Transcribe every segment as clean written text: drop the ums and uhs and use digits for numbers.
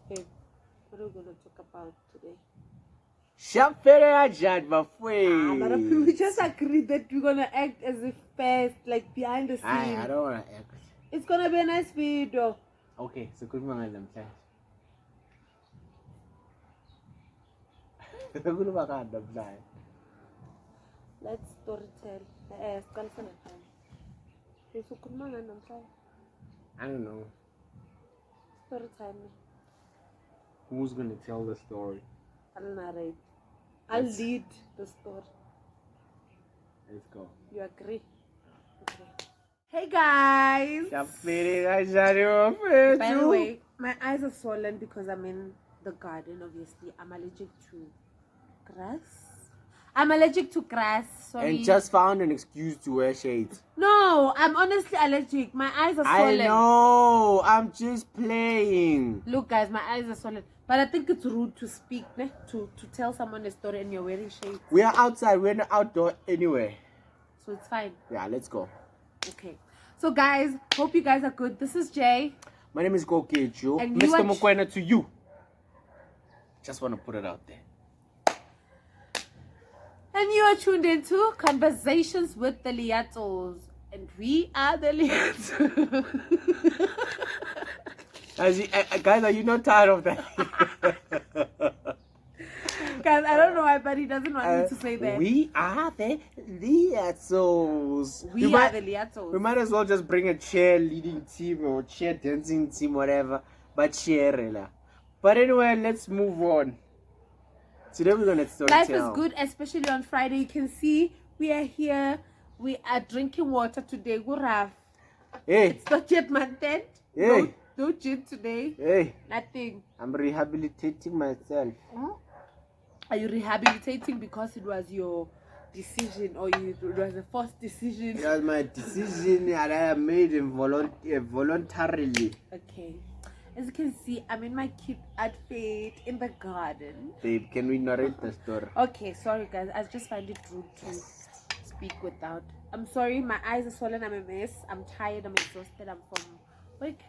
Hey, what are we going to talk about today? We just agreed that we're going to act as if fast, like behind the scenes. I don't want to act. It's going to be a nice video. Okay, so good morning, I'm Let's story tell. I don't know. Story time. Who's going to tell the story? I'll narrate. I'll lead the story. Let's go. You agree? Okay. Hey guys! By the way, my eyes are swollen because I'm in the garden, obviously. I'm allergic to grass. Sorry. And just found an excuse to wear shades. No, I'm honestly allergic. My eyes are swollen. I know. I'm just playing. Look, guys, my eyes are swollen. But I think it's rude to speak, to tell someone a story and you're wearing shades. We are outside. We're not outdoor anyway. So it's fine. Yeah, let's go. Okay. So, guys, hope you guys are good. This is Jay. My name is Gokeju. And Mr. Mukwena to you. Just want to put it out there. And you are tuned into Conversations with the Liatos. And we are the Liatos. Guys, are you not tired of that? Guys, I don't know why, but he doesn't want me to say that. We are the Liatos. We are the Liatos. We might as well just bring a cheerleading team or cheer dancing team, whatever. But cheer. But anyway, let's move on. Today we're gonna story Life tell. is good, especially on Friday. You can see we are here. We are drinking water today. Go Raf. Hey. It's not yet month end. Hey. No gin today. Hey. Nothing. I'm rehabilitating myself. Are you rehabilitating because it was your decision or it was a forced decision? It was my decision that I made voluntarily. Okay. As you can see, I'm in my cute outfit in the garden. Babe, can we narrate the story? Okay, sorry guys. I just find it rude to speak without. I'm sorry, my eyes are swollen. I'm a mess. I'm tired. I'm exhausted. I'm from work.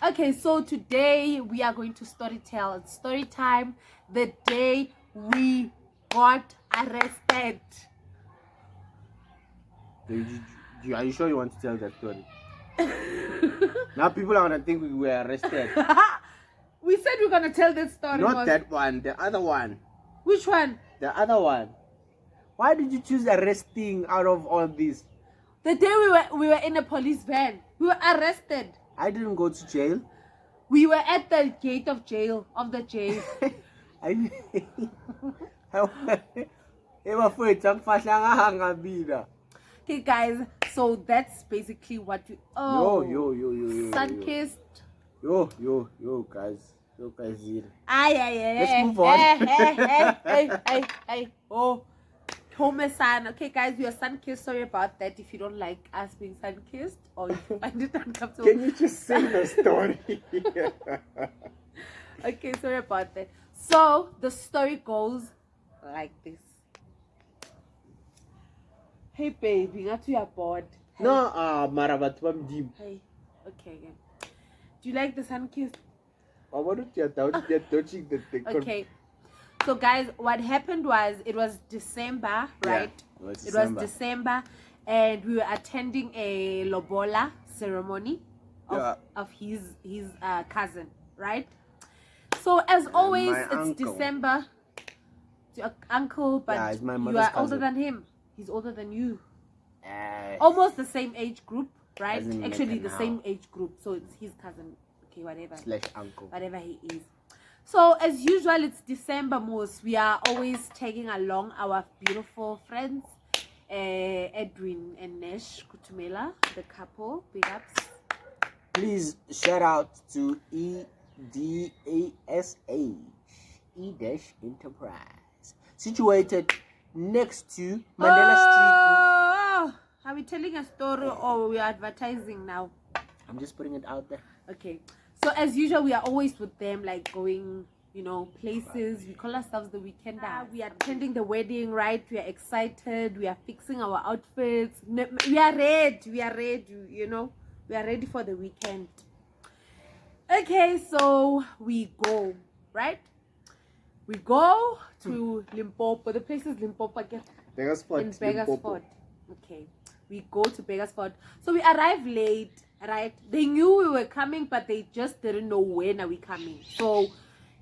Okay, so today we are going to story tell. It's story time. The day we got arrested. Are you sure you want to tell that story? Now people are gonna think we were arrested. We said we're gonna tell this story. Not that one, the other one. Which one? The other one. Why did you choose arresting out of all this? The day we were in a police van. We were arrested. I didn't go to jail. We were at the gate of the jail. Okay, guys. So that's basically what we. Oh. Yo. Sun-kissed. Yo, guys. Here. Ay. Let's move on. Hey. Oh. Home-san. Okay, guys, we are sun-kissed. Sorry about that if you don't like us being sun-kissed or if you find it uncomfortable. Can you just say the story? Okay, sorry about that. So, the story goes like this. Hey, baby, not you are bored. Hey. No, Marabatwam Dim. Hey, okay, again. Do you like the sun-kissed? Okay. So guys, what happened was it was December, right? Yeah, it was December, and we were attending a lobola ceremony of his cousin, right? So as always, it's uncle. December. It's your uncle, but yeah, my you are older than him. He's older than you. Almost the same age group, right? Actually, the same age group. So it's his cousin. Okay, whatever. / uncle. Whatever he is. So as usual, it's December most. We are always taking along our beautiful friends, Edwin and Nesh Kutumela, the couple. Big ups. Please shout out to EDASH, E-Dash Enterprise, situated next to Mandela Street. Are we telling a story or we are advertising now? I'm just putting it out there. Okay. So as usual, we are always with them, like going, places. We call ourselves the weekender. We are attending the wedding, right? We are excited. We are fixing our outfits. We are ready. We are ready for the weekend. Okay, so we go, right? We go to Limpopo. The place is Limpopo again. Begersfort, In Limpopo. Begersfort. Okay. We go to Begersfort. So we arrive late, right? They knew we were coming, but they just didn't know when are we coming. So,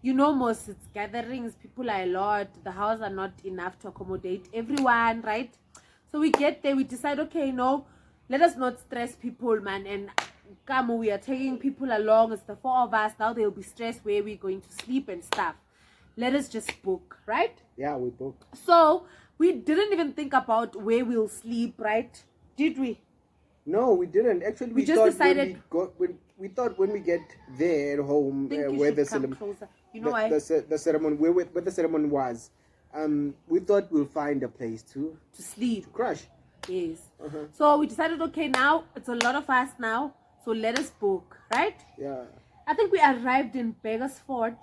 you know, most it's gatherings, people are a lot, the house are not enough to accommodate everyone, right? So we get there, we decide, okay, no, let us not stress people, man. And come, we are taking people along. It's the 4 of us. Now they'll be stressed where we're going to sleep and stuff. Let us just book, right? Yeah, we book. So we didn't even think about where we'll sleep, right? Did we? No, we didn't. Actually, We just thought decided- we thought when we get there at home, Think you where should the come ceremony, closer. You know why? the ceremony, where the ceremony was, we thought we'll find a place to To sleep. crash. Yes. Uh-huh. So we decided, okay, now it's a lot of us now, so let us book, right? Yeah. I think we arrived in Begersfort.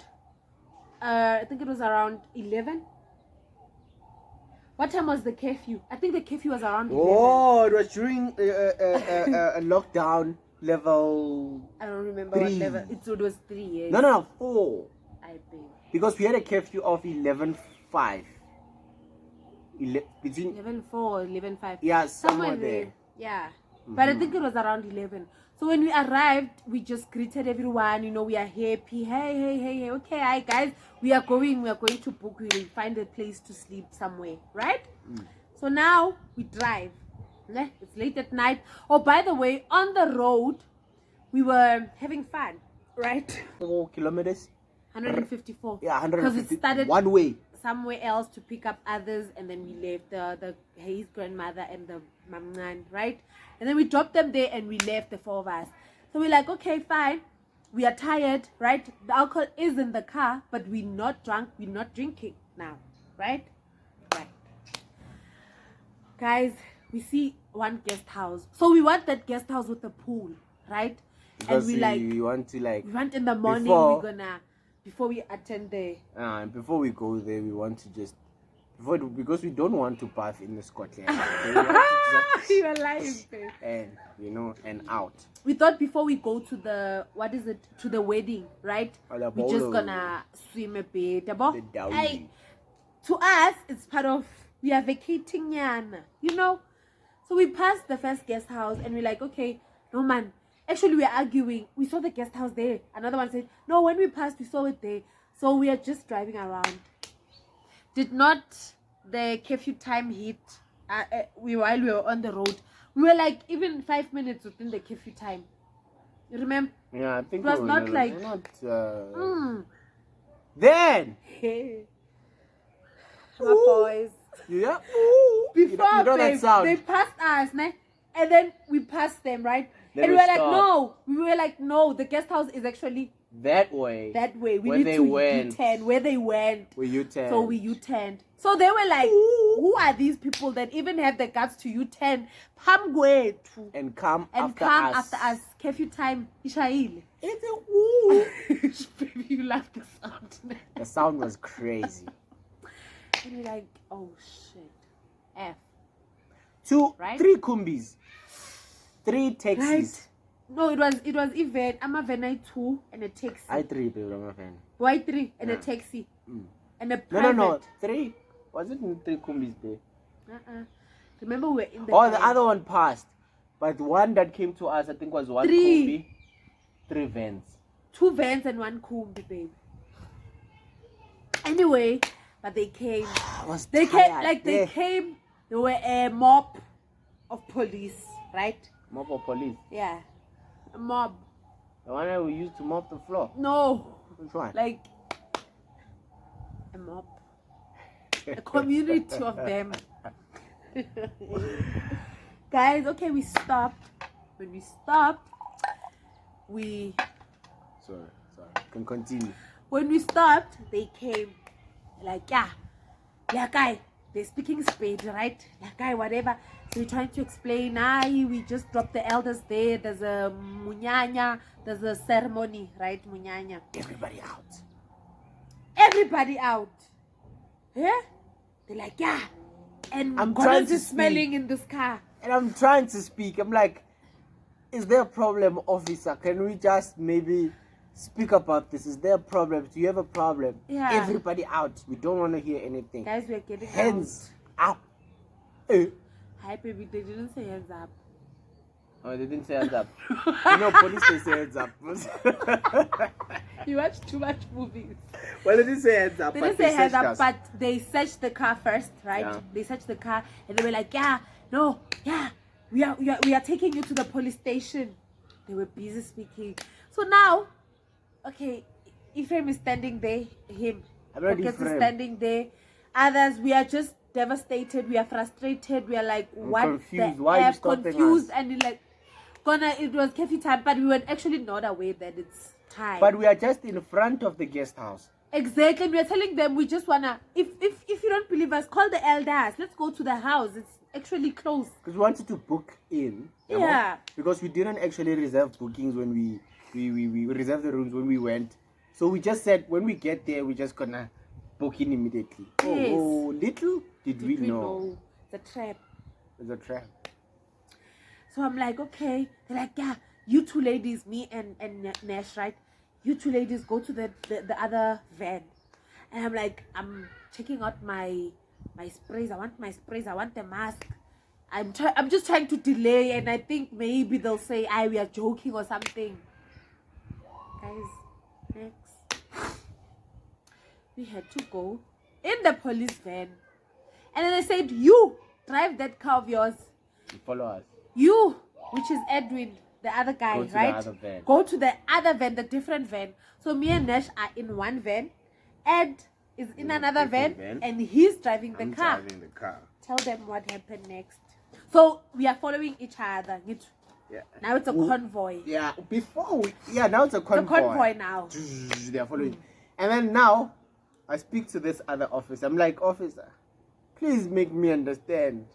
I think it was around 11. What time was the curfew? I think the curfew was around 11. Oh, it was during a lockdown level. I don't remember what 3. level. It was 3 years. No, 4. I think. Because we had a curfew of 11:05. Between 11:4 or 11:5. yeah, somewhere there. Yeah. But I think it was around 11. So when we arrived, we just greeted everyone. You know, we are happy. Hey. Okay, hi guys. We are going to book. We will find a place to sleep somewhere, right? So now we drive. It's late at night. Oh, by the way, on the road, we were having fun, right? 4 kilometers. 154. Yeah, Because 150. it started One way. somewhere else to pick up others, and then we left his grandmother and the mamnan, right? And then we dropped them there and we left, the 4 of us. So we're like, okay, fine, we are tired, right? The alcohol is in the car, but we're not drunk, we're not drinking now, right? Guys, we see one guest house, so we want that guest house with a pool, right? Because and we like we want to we want in the morning before we attend the and before we go there, we want to just because we don't want to bath in the Scotland. We want to just- you are lying, babe. and out. We thought before we go to to the wedding, right? Or the We're just bolo. gonna swim a bit. Abo? The dowry. Hey, to us, it's part of, we are vacating, you know? So we passed the first guest house and we're like, okay, no man. Actually, we're arguing. We saw the guest house there. Another one said, no, when we passed, we saw it there. So we are just driving around. Did not the curfew time hit while we were on the road? We were like even 5 minutes within the curfew time. You remember? Yeah, I think It was we were not like- Then Hey, my boys. yeah. Before you know that babe, sound. they passed us, ne? And then we passed them, right? Then and we we were like, stopped. no. We were like, no. The guest house is actually That way. that way. We Where need they to went. U-turn where they went. Where you turn. So we U-turned. So they were like, who are these people that even have the guts to U-turn? Pamgwe to and come and after come us. after us. Curfew time. Ishail. It's a woo. Baby, you love the sound. The sound was crazy. And you're like, oh shit. F. 2, Right? 3 kumbis, 3 taxis. Right? No, it was even. I'm a van 2 and a taxi. I 3 people on my fan. Why 3 and a Yeah. taxi Mm. and a No, private. no, 3. Was it 3 kumbis there? Remember we were in the. Oh, the van. other one passed. But the one that came to us, I think, was 1 3. kumbi, 3 vans. 2 vans and 1 kumbi, babe. Anyway, but they came. I was They tired. came. They were a mob of police, right? Mob of police. Yeah, a mob. The one that we used to mop the floor. No, Which one? like a mob, a community of them. Guys, okay, we stopped. When we stopped, Sorry. Can continue. when we stopped, they came. Like, yeah, guy. They're speaking Spanish, right? Like, guy, whatever. So we're trying to explain. We just dropped the elders there. There's a munyanya. There's a ceremony, right? Munyanya. Everybody out. Everybody out. Yeah? They're like, yeah. And I'm God trying is to just smelling in this car. And I'm trying to speak. I'm like, is there a problem, officer? Can we just maybe speak about this. Is there a problem? Do you have a problem? Yeah. Everybody out. We don't want to hear anything. Guys, we're getting Hands up. Eh. Hi, baby. They didn't say hands up. Oh, they didn't say hands up. You know, police, they say hands up. You watch too much movies. Well, they didn't say hands up. They but didn't say hands searched up, us. but they searched the car first, right? Yeah. They searched the car and they were like, yeah, no, yeah, we are taking you to the police station. They were busy speaking. So now, okay, Ephraim is standing there, him. I'm not Pockets is Ephraim. standing there. Others, we are just devastated, we are frustrated, we are like, what confused. the Why are you F? stopping Confused, us? and we're like, it was curfew time, but we were actually not aware that it's time. But we are just in front of the guest house. Exactly. We are telling them we just wanna, if you don't believe us, call the elders. Let's go to the house. It's actually close. Because we wanted to book in. you know? Yeah. Because we didn't actually reserve bookings when we reserved the rooms when we went. So we just said when we get there, we're just gonna book in immediately. Yes. Oh, little did we know. The trap. It's a trap. So I'm like, okay. They're like, yeah, you two ladies, me and Nash, right? You two ladies go to the other van. And I'm like, I'm checking out my sprays. I want my sprays. I want the mask. I'm just trying to delay, and I think maybe they'll say, we are joking or something. Guys, next. We had to go in the police van. And then they said, you drive that car of yours. You follow us. You, which is Edwin, the other guy, Go to the right? other van. Go to the other van, the different van. So me and Nash are in one van. Ed is in another van, different van. and he's driving the I'm car. driving the car. Tell them what happened next. So we are following each other. Yeah. Now it's a convoy. Yeah. Now it's a convoy. It's a convoy now. They are following. And then now, I speak to this other officer. I'm like, officer, please make me understand.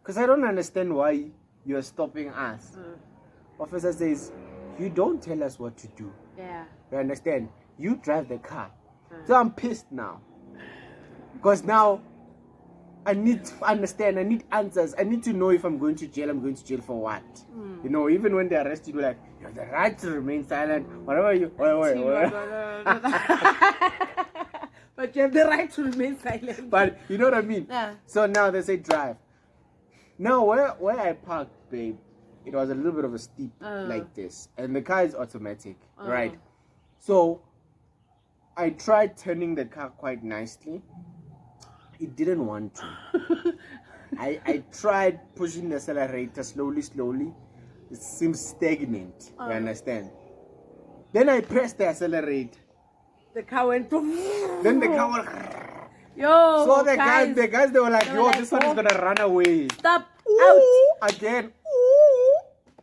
Because I don't understand why you're stopping us. Officer says, you don't tell us what to do. Yeah. You understand? You drive the car. So I'm pissed now. Because now, I need to understand. I need answers. I need to know if I'm going to jail. I'm going to jail for what? You know, even when they arrest you, like, you have the right to remain silent. Whatever you... Wait. But you have the right to remain silent. But you know what I mean? Yeah. So now they say drive. Now, where I parked, babe, it was a little bit of a steep like this. And the car is automatic, right? So, I tried turning the car quite nicely. It didn't want to. I tried pushing the accelerator slowly. It seems stagnant. You understand? Then I pressed the accelerator. The car went... Then the car went... Yo, So the guys, they were like, they were yo, like, this one is gonna run away. Stop. Ooh, Out. again.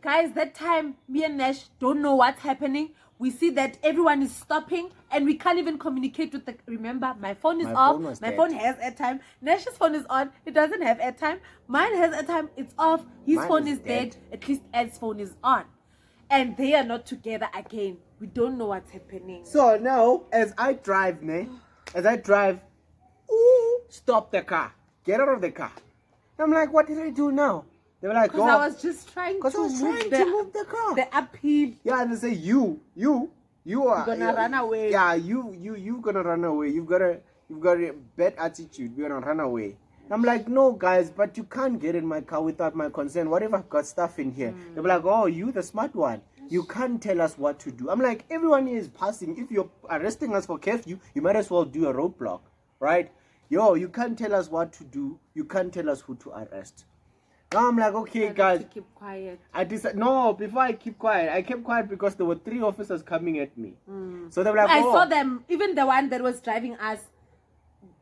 Guys, that time, me and Nash don't know what's happening. We see that everyone is stopping and we can't even communicate with the... Remember, my phone is off. My phone has airtime. Nash's phone is on. It doesn't have airtime. Mine has airtime. It's off. His phone is dead. At least Ed's phone is on. And they are not together again. We don't know what's happening. So now, as I drive, stop the car. Get out of the car. I'm like, what did I do now? They were like, Because I was just trying to move the car. The uphill. Yeah, and they say, you are gonna run away. Yeah, you gonna run away. You've got a bad attitude. You're gonna run away. I'm like, no, guys, but you can't get in my car without my consent. What if I've got stuff in here? They were like, oh, you the smart one. You can't tell us what to do. I'm like, everyone here is passing. If you're arresting us for curfew, you might as well do a roadblock, right? Yo, you can't tell us what to do. You can't tell us who to arrest. Now I'm like, okay, guys. To keep quiet. No, before I keep quiet, I kept quiet because there were 3 officers coming at me. So they were like, I saw them. Even the one that was driving us,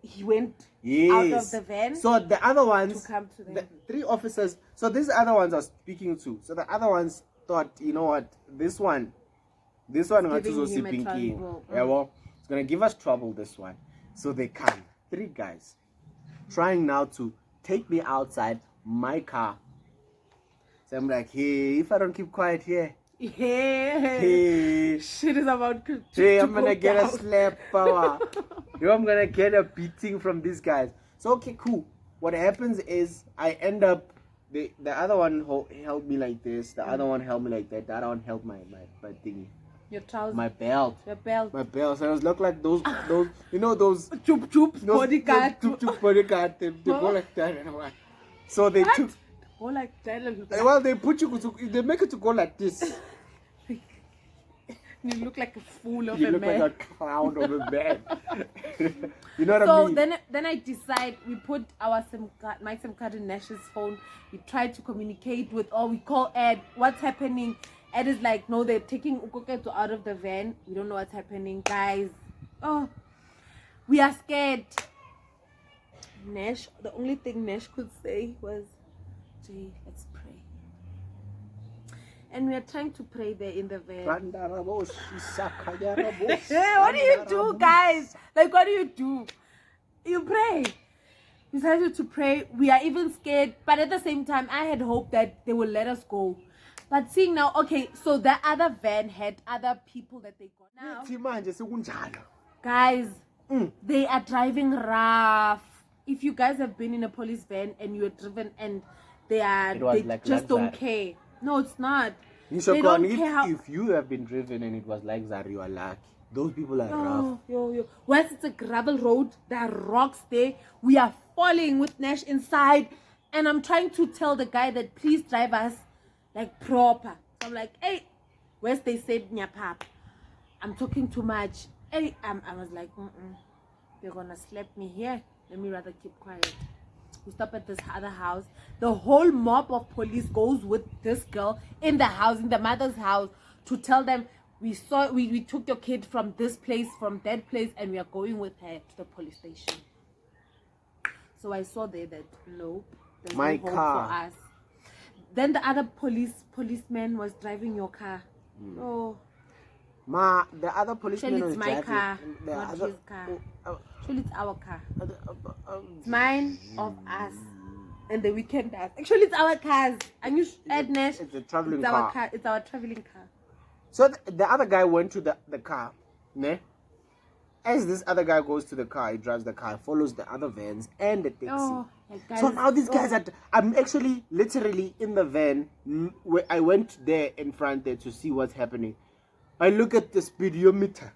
he went out of the van. So the other ones, to come to them. the 3 officers, so these other ones I was speaking to. So the other ones thought, you know what, this one got to giving him a pinky. trouble. Yeah, well, it's gonna give us trouble, this one. So they come, 3 guys, trying now to take me outside my car. So I'm like, hey, if I don't keep quiet here, hey, shit is about to I'm gonna get a slap power. I'm gonna get a beating from these guys. So okay, cool. What happens is I end up, the other one held me like this, the other one held me like that, the other one held my thingy. Your trousers. My belt. Your belt. My belt. So it look like those you know those Chup bodyguard. Chup bodyguard. They go like that and what? So they took. Go like that. Well, they put you they make it to go like this. You look like a fool of you a look man. like a clown of a man. You know what I So mean? then I decide we put our SIM card, my SIM card in Nash's phone. We try to communicate with, or we call Ed. What's happening? Ed is like, no, they're taking Ukoketo out of the van. We don't know what's happening, guys. Oh, we are scared. Nash, the only thing Nash could say was, "Jay, let's pray." And we are trying to pray there in the van. Hey, what do you do, guys? Like, what do you do? You pray. We decided to pray. We are even scared, but at the same time, I had hoped that they will let us go. But seeing now, okay, so the other van had other people that they got. Now, guys, they are driving rough. If you guys have been in a police van and you are driven and they like just don't care. No, it's not. They don't care how... If you have been driven and it was like that, you are lucky. Those people are rough. Once it's a gravel road, there are rocks there. We are falling with Nash inside. And I'm trying to tell the guy that please drive us like proper. So I'm like, hey, where's they said nyapap? I'm talking too much. Hey, I was like, they're gonna slap me here. Let me rather keep quiet. We stop at this other house. The whole mob of police goes with this girl in the house, in the mother's house, to tell them we took your kid from this place, from that place, and we are going with her to the police station. So I saw there that nope, there's no hope for us. Then the other policeman was driving your car. Oh. Ma, the other policeman was driving. It's my car, not his car. Actually, it's our car. It's mine, of us, and the weekenders. Actually, it's our cars. And you add Nash. It's a traveling car. Our car. It's our traveling car. So the other guy went to the car, ne? As this other guy goes to the car, he drives the car, follows the other vans and the taxi. Oh, guys, so now these guys are... I'm actually literally in the van. Where I went there in front there to see what's happening. I look at the speedometer.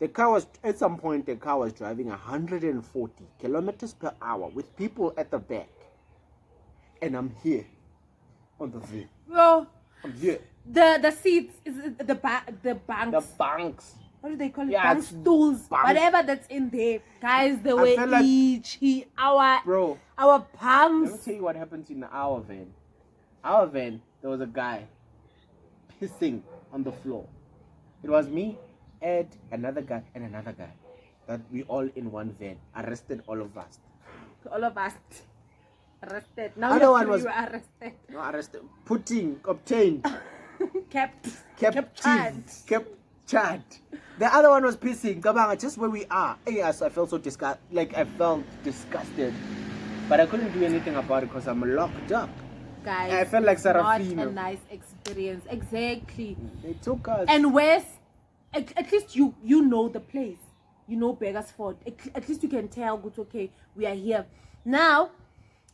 The car was, at some point, the car was driving 140 kilometers per hour with people at the back. And I'm here on the van. Oh, I'm here. The seats, is the banks. The banks. What do they call it? Yeah, bank stools. Whatever that's in there. Guys, they were like, itchy. Our palms. Let me tell you what happens in our van. Our van, there was a guy pissing on the floor. It was me, Ed, another guy, and another guy. That we all in one van. Arrested all of us. All of us. Arrested. Now other one was you were arrested. No, arrested. Obtained. kept charged. The other one was pissing. Kabanga, just where we are. Yes, I felt so disgusted. I felt disgusted. But I couldn't do anything about it because I'm locked up. Guys, I felt like Sarafina. Not a nice experience. Exactly. They took us. And where's at least you know the place. You know Beggarsford. At least you can tell good, okay, we are here. Now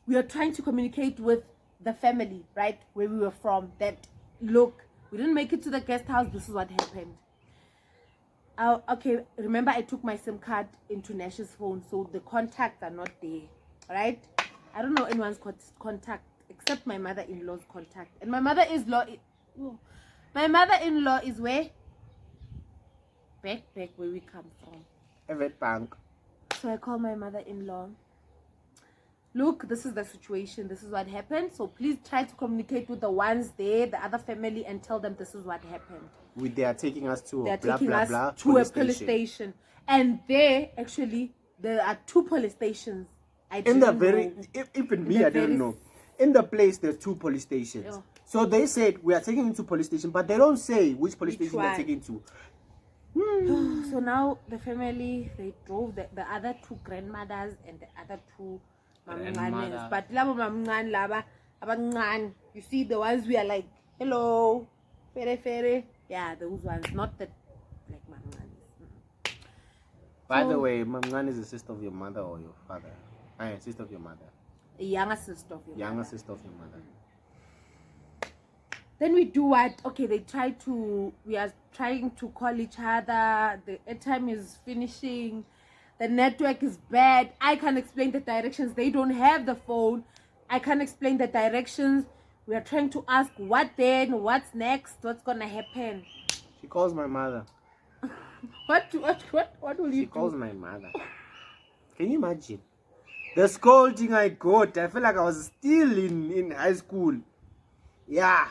we are trying to communicate with the family, right? Where we were from. That look, we didn't make it to the guest house. This is what happened. Okay, remember I took my SIM card into Nash's phone, so the contacts are not there, right? I don't know anyone's contact except my mother-in-law's contact. And my mother-in-law is where? Back where we come from. Evet Bank. So I call my mother-in-law. Look, this is the situation. This is what happened. So please try to communicate with the ones there, the other family, and tell them this is what happened. They are taking us to a police station. And there are two police stations. Even me, I didn't know. In the place, there's two police stations. Yeah. So they said we are taking you to police station, but they don't say which police station they're taking to. So now the family, they drove the other two grandmothers and the other two mamnganes. But you see the ones we are like, hello, fere. Yeah, those ones, not the like mamnganes. By the way, mamngan is the sister of your mother or your father? Sister of your mother. A younger sister of your mother. Younger sister of your mother. Then we do what? Okay, we are trying to call each other. The airtime is finishing. The network is bad. I can't explain the directions. They don't have the phone. I can't explain the directions. We are trying to ask what then, what's next, what's gonna happen. She calls my mother. What will you do? She calls my mother. Can you imagine? The scolding I got, I feel like I was still in high school. Yeah.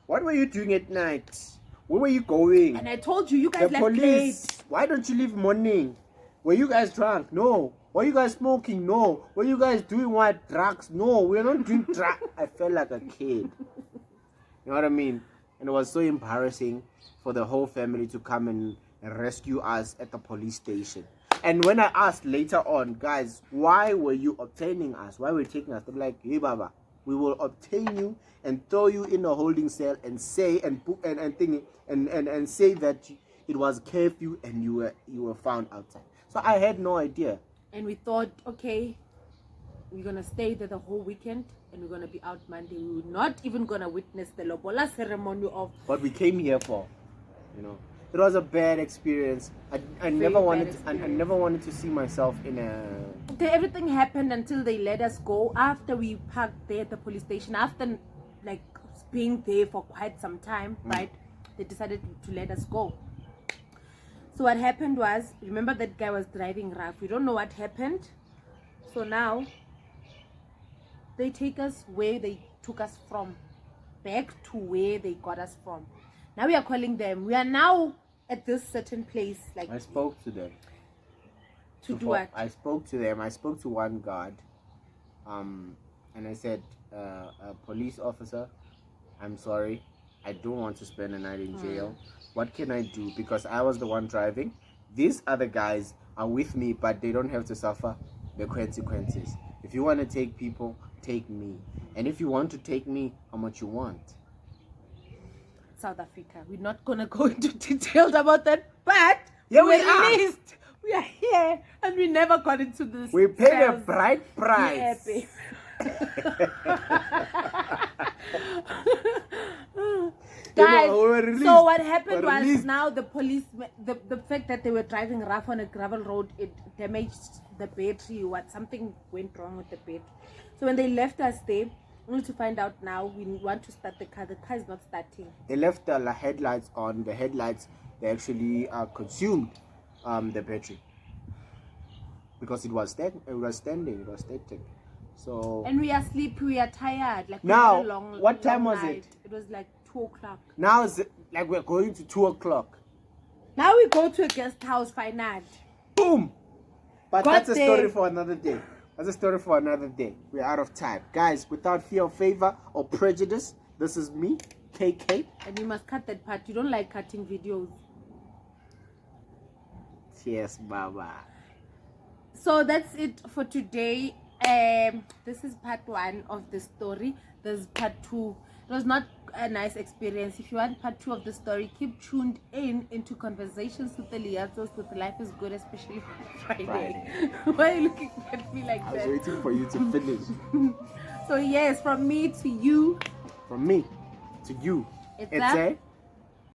What were you doing at night? Where were you going? And I told you, you guys The left police. late. Why don't you leave morning? Were you guys drunk? No. Were you guys smoking? No. Were you guys doing what? Drugs? No. We're not doing drugs. I felt like a kid. You know what I mean? And it was so embarrassing for the whole family to come and rescue us at the police station. And when I asked later on, guys, why were you obtaining us? Why were you taking us? They're like, hey, Baba, we will obtain you and throw you in a holding cell and say and say that it was curfew and you were found outside. So I had no idea. And we thought, okay, we're gonna stay there the whole weekend and we're gonna be out Monday. We were not even gonna witness the lobola ceremony of what we came here for. You know, it was a bad experience. I never wanted to see myself in a. Everything happened until they let us go. After we parked there at the police station, after like being there for quite some time, right? They decided to let us go. So what happened was, remember that guy was driving rough. We don't know what happened. So now they take us where they took us from, back to where they got us from. Now we are calling them. We are now at this certain place. Like I spoke to them. To do what? I spoke to them. I spoke to one guard, and I said, police officer, I'm sorry, I don't want to spend a night in jail. What can I do? Because I was the one driving. These other guys are with me, but they don't have to suffer the consequences. If you want to take people, take me. And if you want to take me, how much you want? South Africa. We're not gonna go into details about that, but yeah, we are here, and we never got into this. We paid a bright price. Yeah, babe. Guys, so what happened was now the police, the fact that they were driving rough on a gravel road, it damaged the battery. Something went wrong with the battery. So when they left us there, we need to find out now. We want to start the car. The car is not starting. They left the headlights on. The headlights, they actually consumed the battery because it was standing. It was static. So and we are sleepy. We are tired. Like now, what time long was night. it? It was like 2 o'clock. Now it's like we're going to 2 o'clock. Now we go to a guest house. Finally. Boom. But that's a story for another day. That's a story for another day. We're out of time. Guys, without fear of favor or prejudice, this is me, KK. And you must cut that part. You don't like cutting videos. Yes, Baba. So that's it for today. This is part 1 of the story. There's part 2. It was not a nice experience. If you want part 2 of the story, keep tuned into Conversations with the Liatos with Life is Good, especially on Friday. Why are you looking at me like that? I was waiting for you to finish. So yes, from me to you. From me to you. It's a